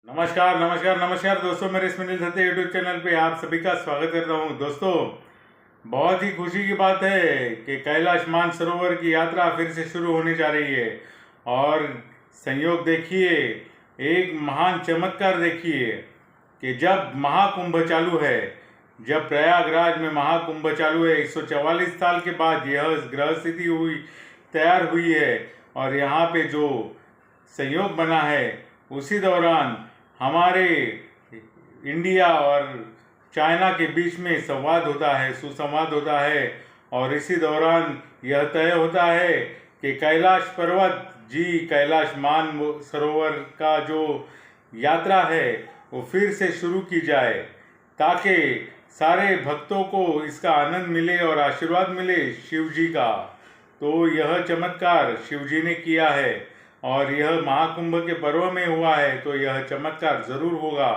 नमस्कार नमस्कार नमस्कार दोस्तों, मेरे स्मिनिल सत्य यूट्यूब चैनल पे आप सभी का स्वागत करता हूँ। दोस्तों, बहुत ही खुशी की बात है कि कैलाश मानसरोवर की यात्रा फिर से शुरू होने जा रही है। और संयोग देखिए, एक महान चमत्कार देखिए कि जब महाकुंभ चालू है, जब प्रयागराज में महाकुंभ चालू है, 144 साल के बाद यह ग्रह स्थिति तैयार हुई है। और यहाँ पे जो संयोग बना है, उसी दौरान हमारे इंडिया और चाइना के बीच में संवाद होता है, सुसंवाद होता है। और इसी दौरान यह तय होता है कि कैलाश पर्वत जी, कैलाश मान सरोवर का जो यात्रा है वो फिर से शुरू की जाए, ताकि सारे भक्तों को इसका आनंद मिले और आशीर्वाद मिले शिव जी का। तो यह चमत्कार शिव जी ने किया है और यह महाकुंभ के पर्व में हुआ है, तो यह चमत्कार जरूर होगा।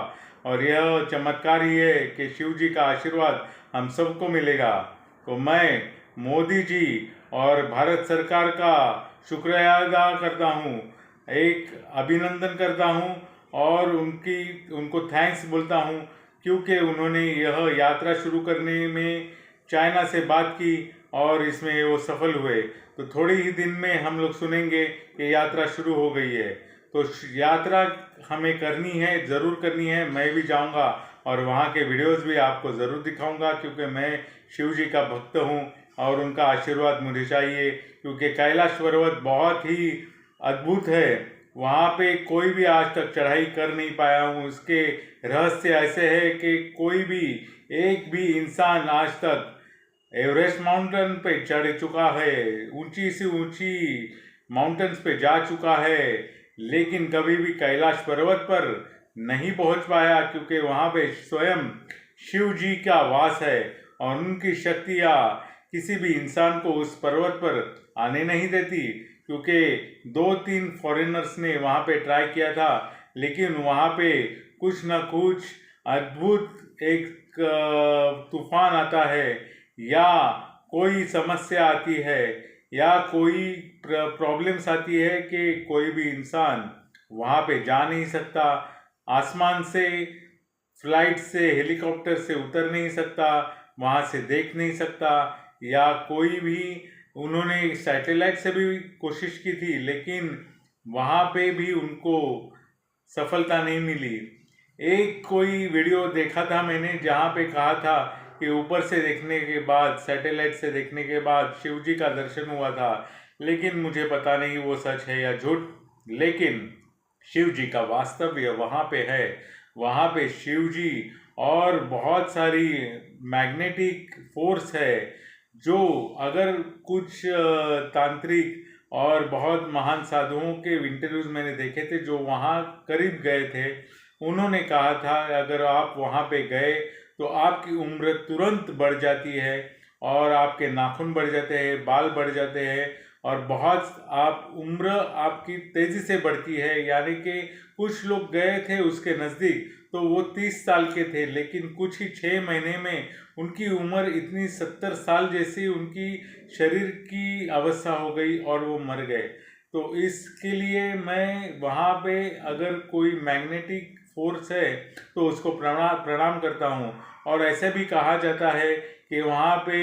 और यह चमत्कार ही है कि शिव जी का आशीर्वाद हम सबको मिलेगा। तो मैं मोदी जी और भारत सरकार का शुक्रिया अदा करता हूँ, एक अभिनंदन करता हूँ और उनको थैंक्स बोलता हूँ, क्योंकि उन्होंने यह यात्रा शुरू करने में चाइना से बात की और इसमें वो सफल हुए। तो थोड़े ही दिन में हम लोग सुनेंगे कि यात्रा शुरू हो गई है। तो यात्रा हमें करनी है, ज़रूर करनी है। मैं भी जाऊंगा और वहाँ के वीडियोस भी आपको ज़रूर दिखाऊंगा, क्योंकि मैं शिव जी का भक्त हूँ और उनका आशीर्वाद मुझे चाहिए। क्योंकि कैलाश पर्वत बहुत ही अद्भुत है, वहाँ पे कोई भी आज तक चढ़ाई कर नहीं पाया हूँ। इसके रहस्य ऐसे है कि कोई भी, एक भी इंसान आज तक एवरेस्ट माउंटेन पे चढ़ चुका है, ऊंची से ऊंची माउंटेन्स पे जा चुका है, लेकिन कभी भी कैलाश पर्वत पर नहीं पहुंच पाया, क्योंकि वहाँ पे स्वयं शिव जी का वास है और उनकी शक्तियाँ किसी भी इंसान को उस पर्वत पर आने नहीं देती। क्योंकि 2-3 फॉरेनर्स ने वहाँ पे ट्राई किया था, लेकिन वहाँ पे कुछ न कुछ अद्भुत एक तूफान आता है, या कोई समस्या आती है, या कोई प्रॉब्लम्स आती है कि कोई भी इंसान वहाँ पे जा नहीं सकता, आसमान से, फ्लाइट से, हेलीकॉप्टर से उतर नहीं सकता, वहाँ से देख नहीं सकता, या कोई भी, उन्होंने सैटेलाइट से भी कोशिश की थी, लेकिन वहाँ पे भी उनको सफलता नहीं मिली। एक कोई वीडियो देखा था मैंने, जहाँ पे कहा था कि ऊपर से देखने के बाद, सैटेलाइट से देखने के बाद शिव जी का दर्शन हुआ था, लेकिन मुझे पता नहीं वो सच है या झूठ। लेकिन शिव जी का वास्तव्य वहाँ पे है, वहाँ पे शिव जी और बहुत सारी मैग्नेटिक फोर्स है, जो अगर कुछ तांत्रिक और बहुत महान साधुओं के इंटरव्यूज मैंने देखे थे जो वहाँ करीब गए थे, उन्होंने कहा था अगर आप वहाँ पे गए तो आपकी उम्र तुरंत बढ़ जाती है, और आपके नाखून बढ़ जाते हैं, बाल बढ़ जाते हैं, और बहुत आप उम्र आपकी तेज़ी से बढ़ती है। यानी कि कुछ लोग गए थे उसके नज़दीक, तो वो 30 साल के थे, लेकिन कुछ ही 6 महीने में उनकी उम्र इतनी 70 साल जैसी उनकी शरीर की अवस्था हो गई और वो मर गए। तो इसके लिए मैं वहाँ पे, अगर कोई मैग्नेटिक फोर्स है तो उसको प्रणाम करता हूँ। और ऐसे भी कहा जाता है कि वहाँ पे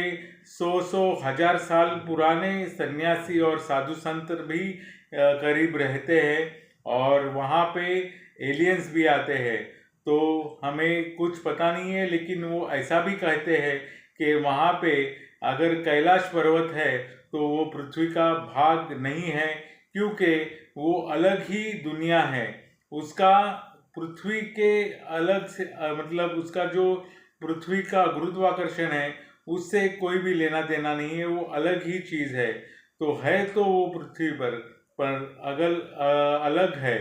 100 हजार साल पुराने सन्यासी और साधु संत भी करीब रहते हैं, और वहाँ पे एलियंस भी आते हैं। तो हमें कुछ पता नहीं है, लेकिन वो ऐसा भी कहते हैं कि वहाँ पे अगर कैलाश पर्वत है तो वो पृथ्वी का भाग नहीं है, क्योंकि वो अलग ही दुनिया है। उसका पृथ्वी के अलग से मतलब उसका जो पृथ्वी का गुरुत्वाकर्षण है उससे कोई भी लेना देना नहीं है, वो अलग ही चीज़ है। तो है तो वो पृथ्वी पर अगर अलग है,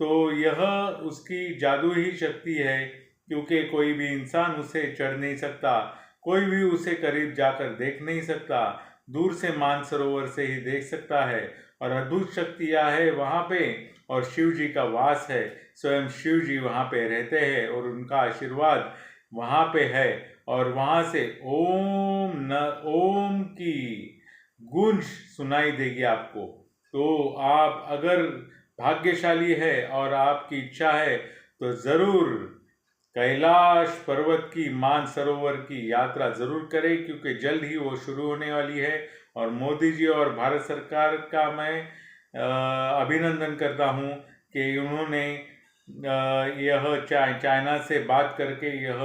तो यह उसकी जादू ही शक्ति है, क्योंकि कोई भी इंसान उसे चढ़ नहीं सकता, कोई भी उसे करीब जाकर देख नहीं सकता, दूर से मानसरोवर से ही देख सकता है। और अद्भुत शक्तियाँ है वहाँ पे, और शिव जी का वास है, स्वयं शिव जी वहाँ पे रहते हैं और उनका आशीर्वाद वहाँ पे है। और वहाँ से ओम की गूंज सुनाई देगी आपको। तो आप अगर भाग्यशाली है और आपकी इच्छा है तो ज़रूर कैलाश पर्वत की मानसरोवर की यात्रा ज़रूर करें, क्योंकि जल्द ही वो शुरू होने वाली है। और मोदी जी और भारत सरकार का मैं अभिनंदन करता हूँ कि उन्होंने यह चाइना से बात करके यह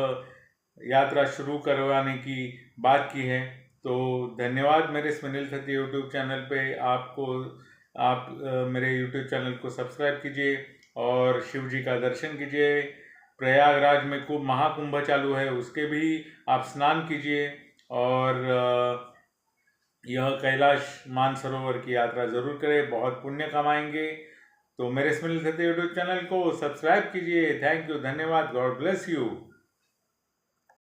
यात्रा शुरू करवाने की बात की है। तो धन्यवाद मेरे सुनील सत्य यूट्यूब चैनल पे। आप मेरे यूट्यूब चैनल को सब्सक्राइब कीजिए और शिव जी का दर्शन कीजिए। प्रयागराज में महाकुंभ चालू है, उसके भी आप स्नान कीजिए और यह कैलाश मानसरोवर की यात्रा जरूर करें, बहुत पुण्य कमाएंगे। तो मेरे सुनील सत्य यूट्यूब चैनल को सब्सक्राइब कीजिए। थैंक यू, धन्यवाद, गॉड ब्लेस यू।